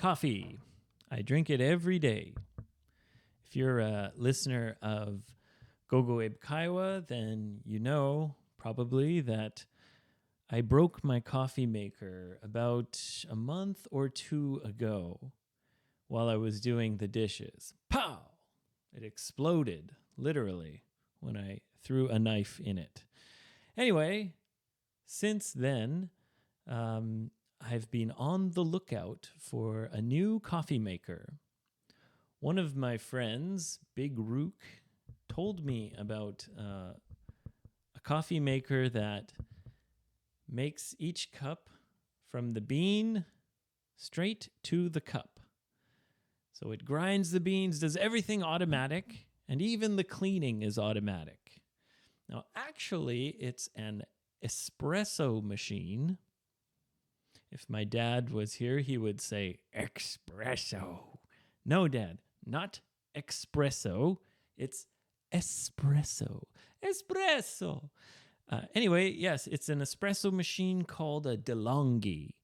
coffee. I drink it every day. If you're a listener of GoGo eib会話, then you know probably that I broke my coffee maker about a month or two ago while I was doing the dishes. Pow! It exploded, literally, when I threw a knife in it. Anyway, since then, I've been on the lookout for a new coffee maker. One of my friends, Big Rook, told me about a coffee maker that makes each cup from the bean straight to the cup. So it grinds the beans, does everything automatic, and even the cleaning is automatic. Now, actually, it's an espresso machine. If my dad was here, he would say, espresso. No, Dad, not espresso. It's espresso. Espresso. Anyway, yes, it's an espresso machine called a DeLonghi.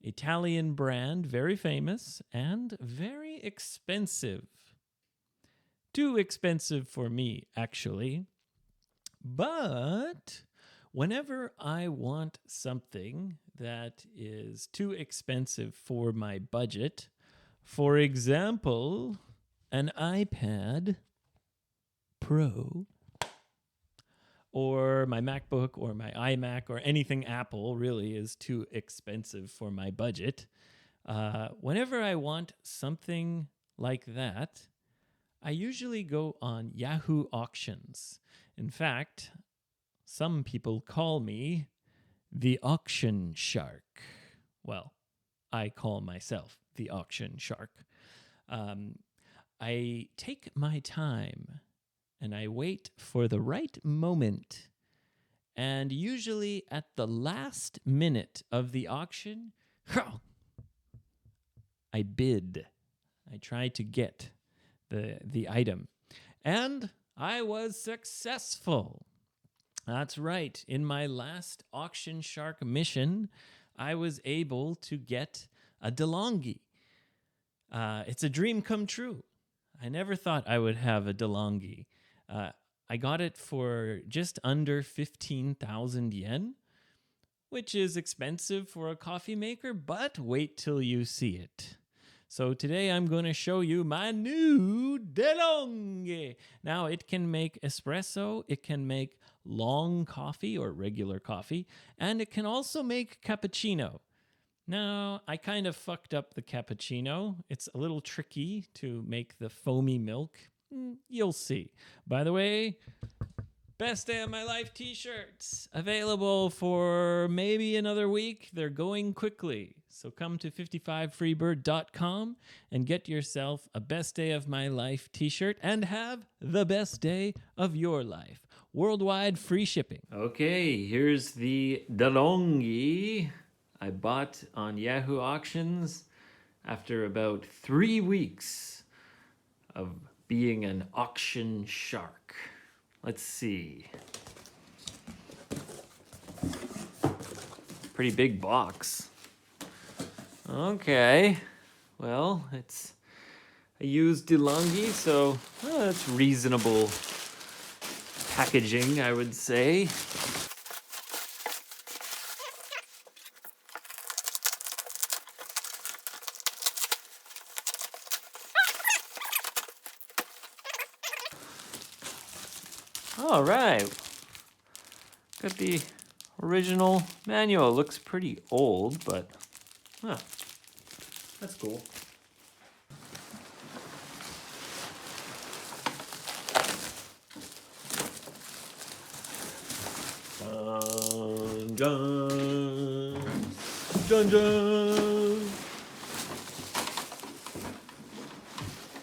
Italian brand, very famous, and very expensive. Too expensive for me, actually. But whenever I want something that is too expensive for my budget, for example, an iPad Pro, or my MacBook or my iMac or anything Apple really is too expensive for my budget. Whenever I want something like that, I usually go on Yahoo Auctions. In fact, some people call me the auction shark. Well, I call myself the auction shark. I take my time and I wait for the right moment. And usually at the last minute of the auction, I bid. I try to get the item. And I was successful. That's right. In my last auction shark mission, I was able to get a DeLonghi. It's a dream come true. I never thought I would have a DeLonghi. I got it for just under 15,000 yen, which is expensive for a coffee maker, but wait till you see it. So today I'm going to show you my new DeLonghi. Now it can make espresso, it can make long coffee or regular coffee, and it can also make cappuccino. Now, I kind of fucked up the cappuccino. It's a little tricky to make the foamy milk. You'll see. By the way, Best Day of My Life t-shirts available for maybe another week. They're going quickly. So come to 55freebird.com and get yourself a Best Day of My Life t-shirt and have the best day of your life. Worldwide free shipping. Okay, here's the DeLonghi I bought on Yahoo Auctions after about 3 weeks of being an auction shark. Let's see. Pretty big box. Okay. Well, it's a used DeLonghi, so it's reasonable packaging, I would say. All right, got the original manual. Looks pretty old, but that's cool. Dun, dun, dun,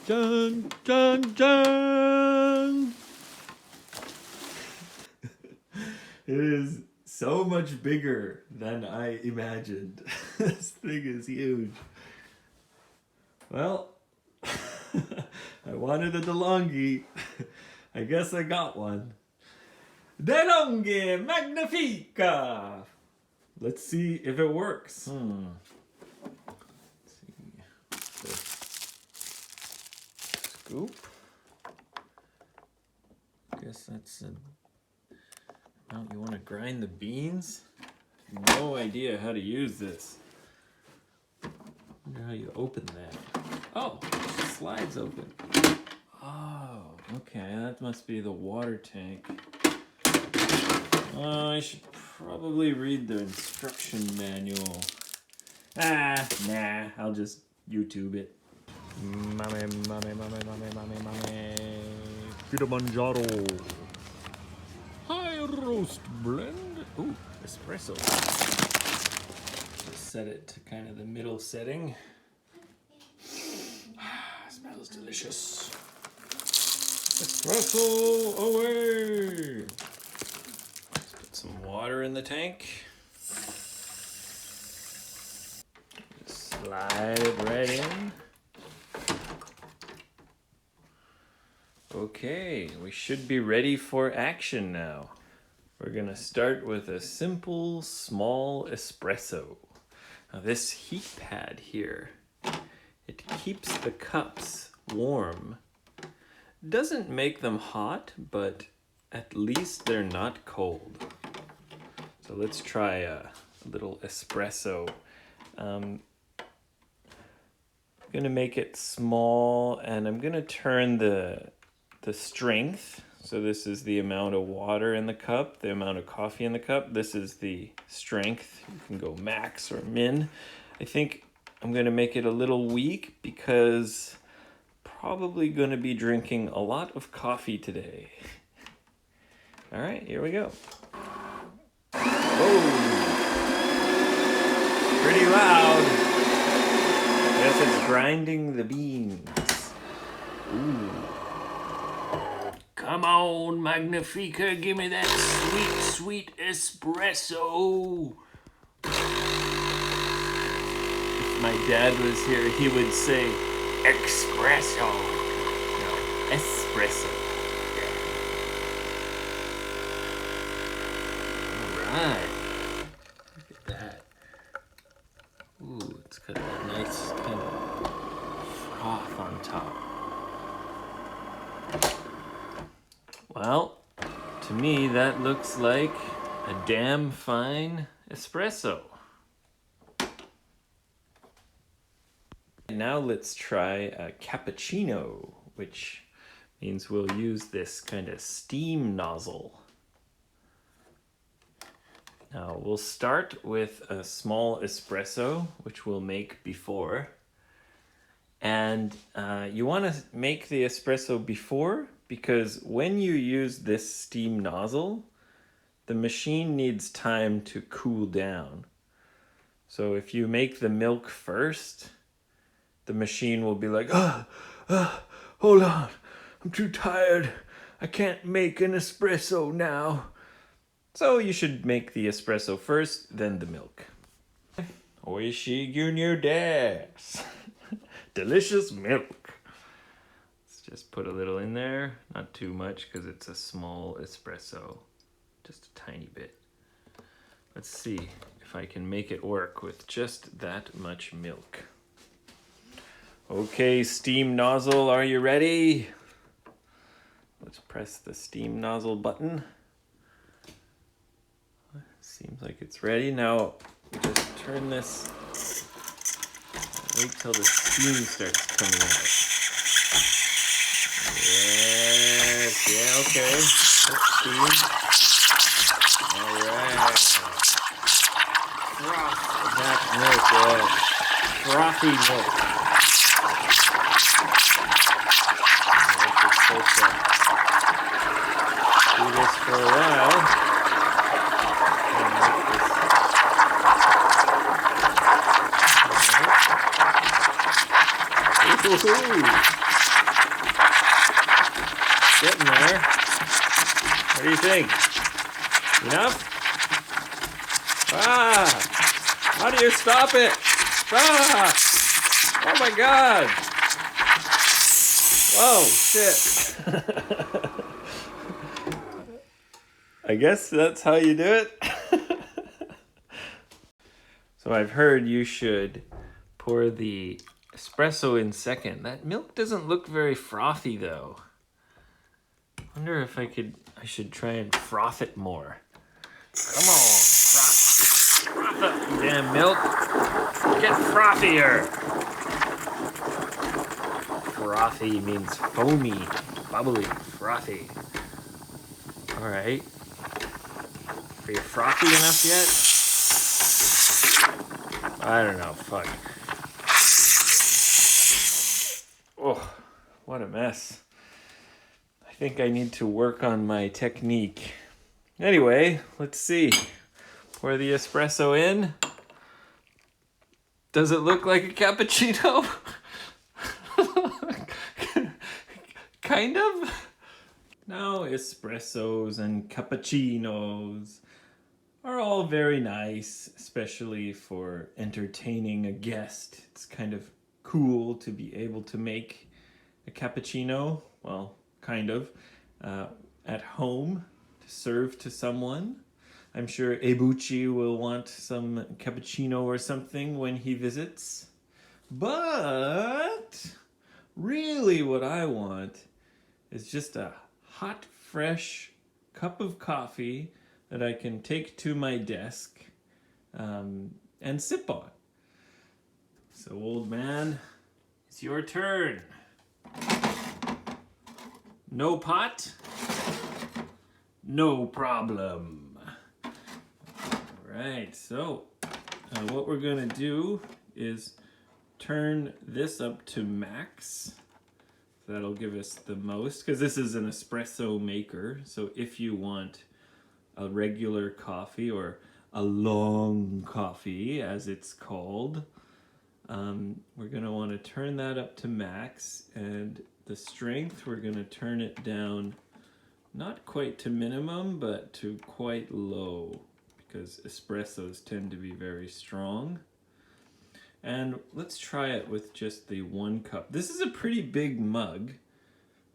dun, dun, dun. It is so much bigger than I imagined. This thing is huge. Well, I wanted a DeLonghi. I guess I got one. DeLonghi Magnifica! Let's see if it works. Let's see. scoop. Guess that's the amount you want to grind the beans. No idea how to use this. Wonder how you open that. Oh, it slides open. Oh, okay, that must be the water tank. I should probably read the instruction manual. Nah, I'll just YouTube it. Mame. Kilimanjaro. High roast blend. Ooh, espresso. Just set it to kind of the middle setting. Smells delicious. Espresso away. Let's put some water in the tank. Slide it right in. Okay, we should be ready for action now. We're gonna start with a simple, small espresso. Now this heat pad here, it keeps the cups warm. Doesn't make them hot, but at least they're not cold. So let's try a little espresso. I'm gonna make it small, and I'm gonna turn the strength. So this is the amount of water in the cup, the amount of coffee in the cup. This is the strength. You can go max or min. I think I'm gonna make it a little weak because probably gonna be drinking a lot of coffee today. All right, here we go. Oh, pretty loud. Guess it's grinding the beans. Ooh. Come on, Magnifica, give me that sweet, sweet espresso. If my dad was here, he would say, espresso. No, espresso. Yeah. All right. Look at that. Ooh, it's got that nice kind of froth on top. Well, to me, that looks like a damn fine espresso. And now let's try a cappuccino, which means we'll use this kind of steam nozzle. Now, we'll start with a small espresso, which we'll make before. And you want to make the espresso before, because when you use this steam nozzle, the machine needs time to cool down. So if you make the milk first, the machine will be like, hold on, I'm too tired. I can't make an espresso now. So you should make the espresso first, then the milk. Oishii gyunyu desu. Delicious milk. Let's just put a little in there. Not too much because it's a small espresso. Just a tiny bit. Let's see if I can make it work with just that much milk. Okay, steam nozzle, are you ready? Let's press the steam nozzle button. Seems like it's ready. Now, just turn this. Wait till the steam starts coming out. Yes, yeah, okay. That's steam. All right. Froth that milk, frothy milk. I'll just do this for a while. Woohoo! Getting there. What do you think? Enough? How do you stop it? Oh my God! Whoa, shit. I guess that's how you do it. So I've heard you should pour the espresso in second. That milk doesn't look very frothy though. Wonder if I should try and froth it more. Come on, froth. Froth up, you damn milk. Get frothier. Frothy means foamy, bubbly, frothy. All right. Are you frothy enough yet? I don't know, fuck. Oh, what a mess. I think I need to work on my technique. Anyway, let's see. Pour the espresso in. Does it look like a cappuccino? Kind of. Now, espressos and cappuccinos are all very nice, especially for entertaining a guest. It's kind of cool to be able to make a cappuccino, well, kind of, at home to serve to someone. I'm sure Ebuchi will want some cappuccino or something when he visits. But really what I want is just a hot, fresh cup of coffee that I can take to my desk and sip on. So, old man, it's your turn. No pot? No problem. All right, so what we're gonna do is turn this up to max. So that'll give us the most, because this is an espresso maker. So if you want a regular coffee or a long coffee, as it's called, we're going to want to turn that up to max, and the strength, we're going to turn it down not quite to minimum, but to quite low, because espressos tend to be very strong. And let's try it with just the 1 cup. This is a pretty big mug,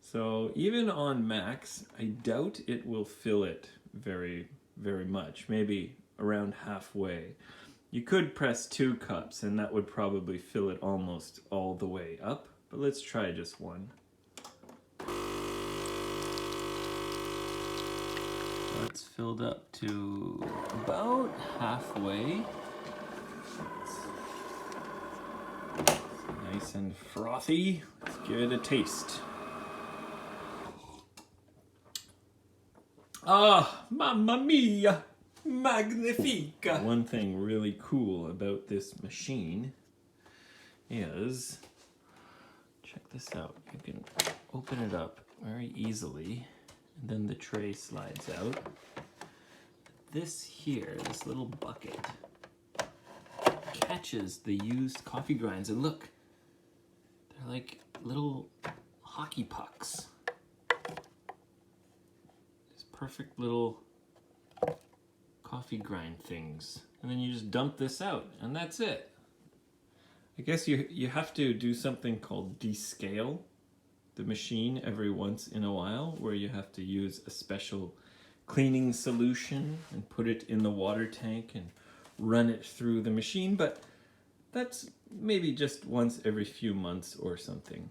so even on max, I doubt it will fill it very, very much, maybe around halfway. You could press 2 cups and that would probably fill it almost all the way up, but let's try just 1. That's filled up to about halfway. Nice and frothy. Let's give it a taste. Ah, mamma mia, magnifica. One thing really cool about this machine is, check this out. You can open it up very easily, and then the tray slides out. This here, this little bucket, catches the used coffee grinds, and look, they're like little hockey pucks. These perfect little coffee grind things. And then you just dump this out, and that's it. I guess you have to do something called descale the machine every once in a while, where you have to use a special cleaning solution and put it in the water tank and run it through the machine, but that's maybe just once every few months or something.